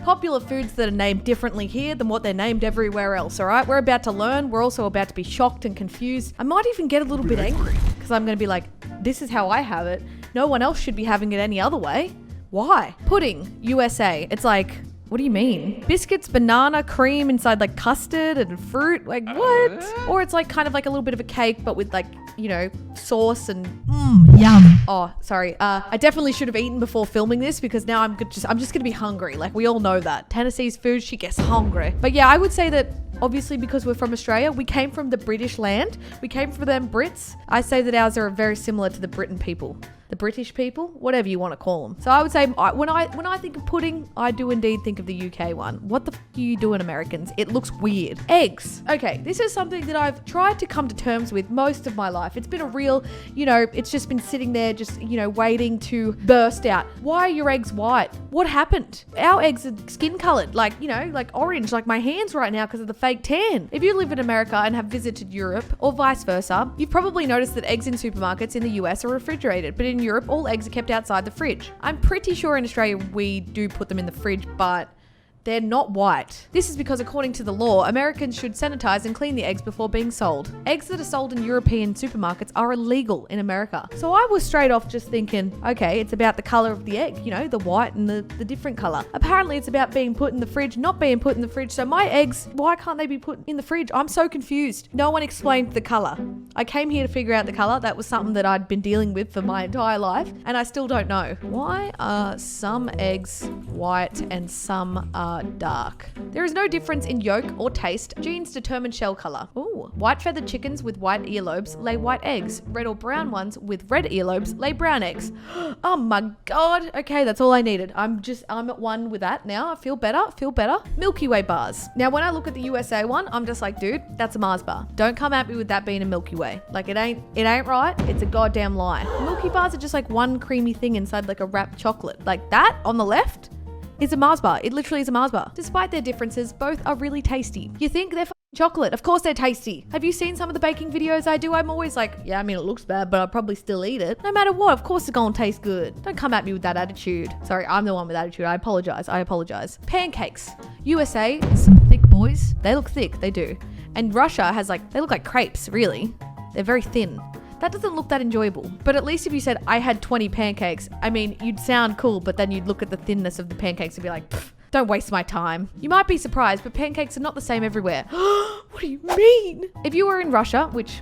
popular foods that are named differently here than what they're named everywhere else, all right? We're about to learn. We're also about to be shocked and confused. I might even get a little bit angry because I'm going to be like, this is how I have it. No one else should be having it any other way. Why? Pudding, USA. It's like, what do you mean? Biscuits, banana, cream inside like custard and fruit? Like what? Or it's like kind of like a little bit of a cake, but with like, you know, sauce and Yum. oh, sorry. I definitely should have eaten before filming this because now I'm just gonna be hungry. Like we all know that. Tennessee's food, she gets hungry. But yeah, I would say that obviously because we're from Australia, we came from the British land. We came from them Brits. I say that ours are very similar to the Britain people. The British people, whatever you want to call them. So I would say when I think of pudding, I do indeed think of the UK one. What the f*** are you doing, Americans? It looks weird. Eggs. Okay, this is something that I've tried to come to terms with most of my life. It's been a real, you know, it's just been sitting there just, you know, waiting to burst out. Why are your eggs white? What happened? Our eggs are skin colored, like, you know, like orange, like my hands right now because of the fake tan. If you live in America and have visited Europe or vice versa, you've probably noticed that eggs in supermarkets in the US are refrigerated, but in Europe, all eggs are kept outside the fridge. I'm pretty sure in Australia we do put them in the fridge, but they're not white. This is because according to the law, Americans should sanitize and clean the eggs before being sold. Eggs that are sold in European supermarkets are illegal in America. So I was straight off just thinking, okay, it's about the color of the egg, you know, the white and the different color. Apparently it's about being put in the fridge, not being put in the fridge. So my eggs, why can't they be put in the fridge? I'm so confused. No one explained the color. I came here to figure out the color. That was something that I'd been dealing with for my entire life, and I still don't know. Why are some eggs white and some are dark? There is no difference in yolk or taste. Genes determine shell color. Ooh, white feathered chickens with white earlobes lay white eggs. Red or brown ones with red earlobes lay brown eggs. Oh my God. Okay, that's all I needed. I'm at one with that now. I feel better. Milky Way bars. Now, when I look at the USA one, I'm just like, dude, that's a Mars bar. Don't come at me with that being a Milky Way. Like it ain't right. It's a goddamn lie. Milky bars are just like one creamy thing inside like a wrapped chocolate. Like that on the left is a Mars bar. It literally is a Mars bar. Despite their differences, both are really tasty. You think they're chocolate. Of course they're tasty. Have you seen some of the baking videos I do? I'm always like, yeah, I mean, it looks bad, but I'll probably still eat it. No matter what, of course it's gonna taste good. Don't come at me with that attitude. Sorry, I'm the one with attitude. I apologize. Pancakes. USA, some thick boys. They look thick, they do. And Russia has like, they look like crepes, really. They're very thin. That doesn't look that enjoyable. But at least if you said, I had 20 pancakes, I mean, you'd sound cool, but then you'd look at the thinness of the pancakes and be like, don't waste my time. You might be surprised, but pancakes are not the same everywhere. What do you mean? If you were in Russia, which...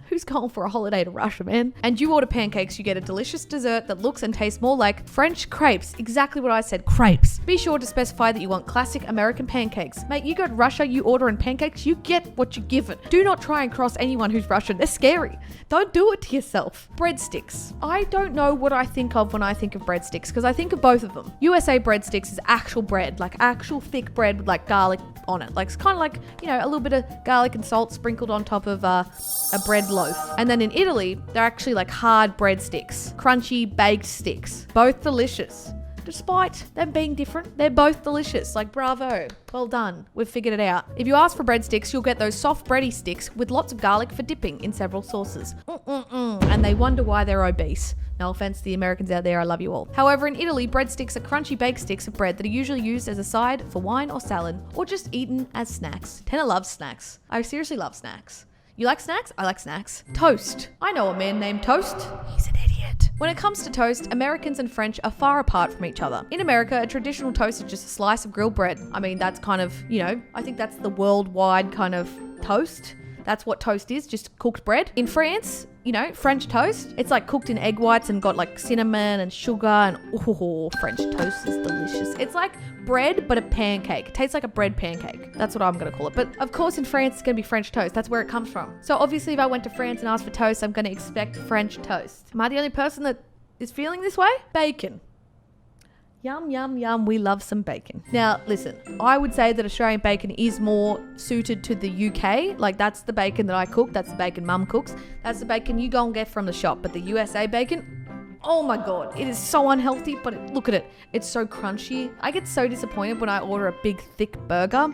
who's going for a holiday to Russia, man? And you order pancakes, you get a delicious dessert that looks and tastes more like French crepes. Exactly what I said, crepes. Be sure to specify that you want classic American pancakes. Mate, you go to Russia, you order in pancakes, you get what you're given. Do not try and cross anyone who's Russian. They're scary. Don't do it to yourself. Breadsticks. I don't know what I think of when I think of breadsticks because I think of both of them. USA breadsticks is actual bread, like actual thick bread with like garlic on it. Like it's kind of like, you know, a little bit of garlic and salt sprinkled on top of a bread loaf. And then in Italy, they're actually like hard breadsticks, crunchy baked sticks, both delicious. Despite them being different, they're both delicious. Like, bravo. Well done. We've figured it out. If you ask for breadsticks, you'll get those soft bready sticks with lots of garlic for dipping in several sauces. And they wonder why they're obese. No offense to the Americans out there, I love you all. However, in Italy, breadsticks are crunchy baked sticks of bread that are usually used as a side for wine or salad, or just eaten as snacks. Tannar loves snacks. I seriously love snacks. You like snacks? I like snacks. Toast. I know a man named Toast. He's an idiot. When it comes to toast, Americans and French are far apart from each other. In America, a traditional toast is just a slice of grilled bread. I mean, that's kind of, you know, I think that's the worldwide kind of toast. That's what toast is, just cooked bread. In France, you know, French toast, it's like cooked in egg whites and got like cinnamon and sugar and oh, French toast is delicious. It's like bread, but a pancake. It tastes like a bread pancake. That's what I'm going to call it. But of course in France, it's going to be French toast. That's where it comes from. So obviously if I went to France and asked for toast, I'm going to expect French toast. Am I the only person that is feeling this way? Bacon. Yum, yum, yum. We love some bacon. Now, listen, I would say that Australian bacon is more suited to the UK. Like, that's the bacon that I cook. That's the bacon mum cooks. That's the bacon you go and get from the shop. But the USA bacon, oh my God, it is so unhealthy, but look at it. It's so crunchy. I get so disappointed when I order a big, thick burger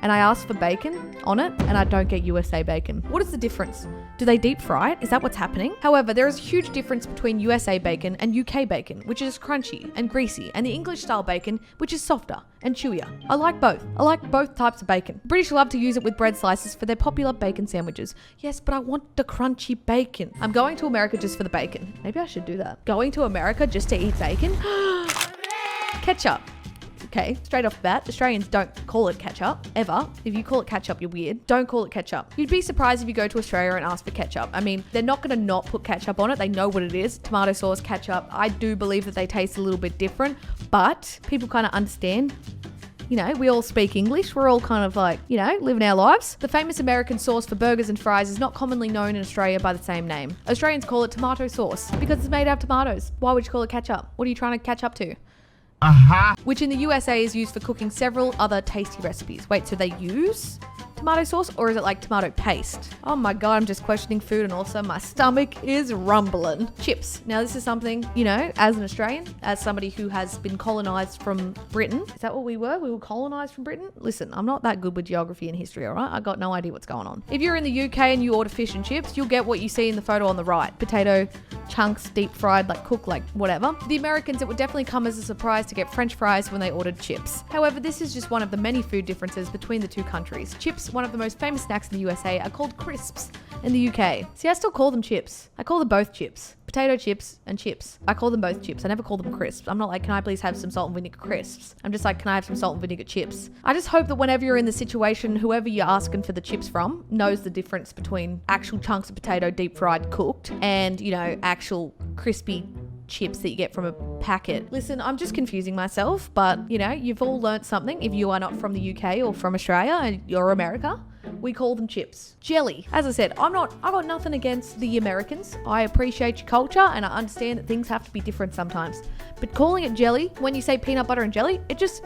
and I ask for bacon on it and I don't get USA bacon. What is the difference? Do they deep fry it? Is that what's happening? However, there is a huge difference between USA bacon and UK bacon, which is crunchy and greasy, and the English style bacon, which is softer and chewier. I like both. I like both types of bacon. The British love to use it with bread slices for their popular bacon sandwiches. Yes, but I want the crunchy bacon. I'm going to America just for the bacon. Maybe I should do that. Going to America just to eat bacon? Ketchup. Okay, straight off the bat, Australians don't call it ketchup, ever. If you call it ketchup, you're weird. Don't call it ketchup. You'd be surprised if you go to Australia and ask for ketchup. I mean, they're not going to not put ketchup on it. They know what it is. Tomato sauce, ketchup. I do believe that they taste a little bit different, but people kind of understand. You know, we all speak English. We're all kind of like, you know, living our lives. The famous American sauce for burgers and fries is not commonly known in Australia by the same name. Australians call it tomato sauce because it's made out of tomatoes. Why would you call it ketchup? What are you trying to catch up to? Which in the USA is used for cooking several other tasty recipes. Wait, so they use tomato sauce or is it like tomato paste? Oh my God, I'm just questioning food and also my stomach is rumbling. Chips. Now this is something, you know, as an Australian, as somebody who has been colonized from Britain. Is that what we were? We were colonized from Britain? Listen, I'm not that good with geography and history, all right? I got no idea what's going on. If you're in the UK and you order fish and chips, you'll get what you see in the photo on the right. Potato chunks, deep fried, like cooked, like whatever. The Americans, it would definitely come as a surprise to get French fries when they ordered chips. However, this is just one of the many food differences between the two countries. Chips, one of the most famous snacks in the USA, are called crisps in the UK. See, I still call them chips. I call them both chips. Potato chips and chips. I call them both chips. I never call them crisps. I'm not like, can I please have some salt and vinegar crisps? I'm just like, can I have some salt and vinegar chips? I just hope that whenever you're in the situation, whoever you're asking for the chips from knows the difference between actual chunks of potato deep fried cooked and, you know, actual crispy chips that you get from a packet. Listen, I'm just confusing myself, but you know, you've all learnt something if you are not from the UK or from Australia or America. We call them chips. Jelly. As I said, I got nothing against the Americans. I appreciate your culture and I understand that things have to be different sometimes. But calling it jelly, when you say peanut butter and jelly, it just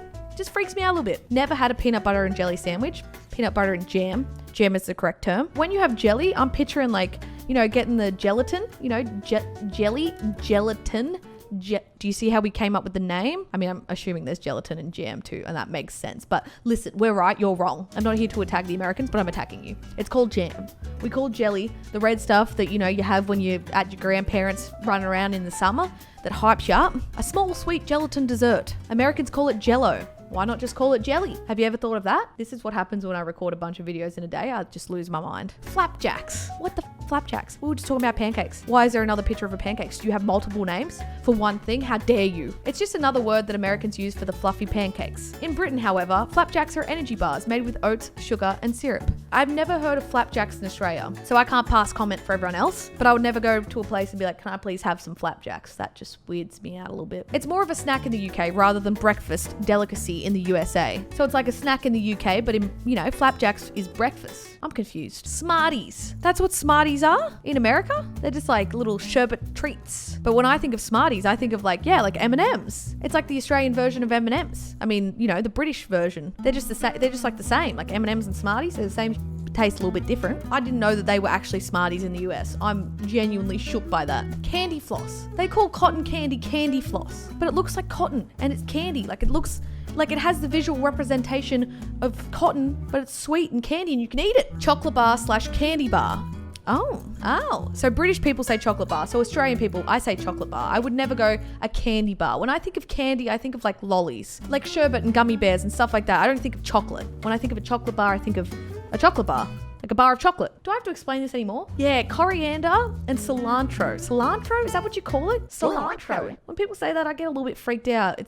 freaks me out a little bit. Never had a peanut butter and jelly sandwich. Peanut butter and jam. Jam is the correct term. When you have jelly, I'm picturing like, you know, getting the gelatin, you know, gelatin. Do you see how we came up with the name? I mean, I'm assuming there's gelatin and jam too, and that makes sense. But listen, we're right, you're wrong. I'm not here to attack the Americans, but I'm attacking you. It's called jam. We call jelly the red stuff that, you know, you have when you're at your grandparents running around in the summer that hypes you up. A small sweet gelatin dessert. Americans call it jello. Why not just call it jelly? Have you ever thought of that? This is what happens when I record a bunch of videos in a day. I just lose my mind. Flapjacks. What the flapjacks? We were just talking about pancakes. Why is there another picture of a pancakes? Do you have multiple names for one thing? How dare you? It's just another word that Americans use for the fluffy pancakes. In Britain, however, flapjacks are energy bars made with oats, sugar, and syrup. I've never heard of flapjacks in Australia, so I can't pass comment for everyone else, but I would never go to a place and be like, can I please have some flapjacks? That just weirds me out a little bit. It's more of a snack in the UK rather than breakfast delicacy in the USA. So it's like a snack in the UK, but in, you know, flapjacks is breakfast. I'm confused. Smarties. That's what Smarties are in America? They're just like little sherbet treats. But when I think of Smarties, I think of like, yeah, like M&Ms. It's like the Australian version of M&Ms. I mean, you know, the British version. They're just they're just like the same. Like M&Ms and Smarties, they're the same, taste a little bit different. I didn't know that they were actually Smarties in the US. I'm genuinely shook by that. Candy floss. They call cotton candy candy floss, but it looks like cotton and it's candy. Like it looks like it has the visual representation of cotton, but it's sweet and candy and you can eat it. Chocolate bar / candy bar. Oh. So British people say chocolate bar. So Australian people, I say chocolate bar. I would never go a candy bar. When I think of candy, I think of like lollies, like sherbet and gummy bears and stuff like that. I don't think of chocolate. When I think of a chocolate bar, I think of a chocolate bar. Like a bar of chocolate. Do I have to explain this anymore? Yeah, coriander and cilantro. Cilantro? Is that what you call it? Cilantro. When people say that, I get a little bit freaked out.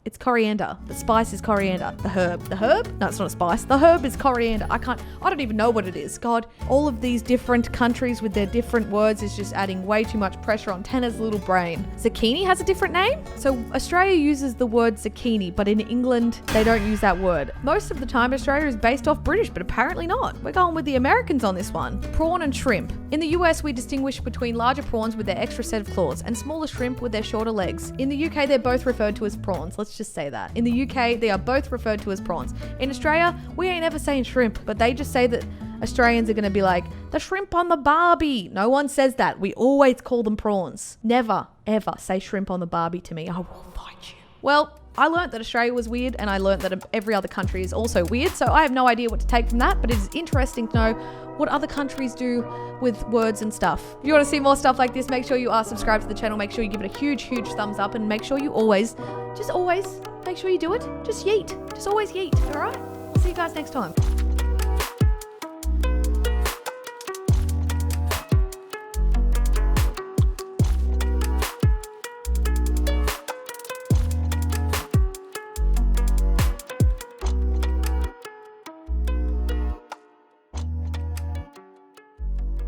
It's coriander. The spice is coriander. The herb. The herb? No, it's not a spice. The herb is coriander. I don't even know what it is. God, all of these different countries with their different words is just adding way too much pressure on Tannar's little brain. Zucchini has a different name? So Australia uses the word zucchini, but in England, they don't use that word. Most of the time, Australia is based off British, but apparently not. We're going with the Americans on this one. Prawn and shrimp. In the US, we distinguish between larger prawns with their extra set of claws and smaller shrimp with their shorter legs. In the UK, they're both referred to as prawns. Let's just say that. In the UK, they are both referred to as prawns. In Australia, we ain't ever saying shrimp, but they just say that Australians are going to be like, the shrimp on the barbie. No one says that. We always call them prawns. Never, ever say shrimp on the barbie to me. I will fight you. Well, I learned that Australia was weird, and I learned that every other country is also weird. So I have no idea what to take from that, but it is interesting to know what other countries do with words and stuff. If you want to see more stuff like this, make sure you are subscribed to the channel. Make sure you give it a huge, huge thumbs up, and make sure you always, just always, make sure you do it. Just yeet. Just always yeet. All right? I'll see you guys next time.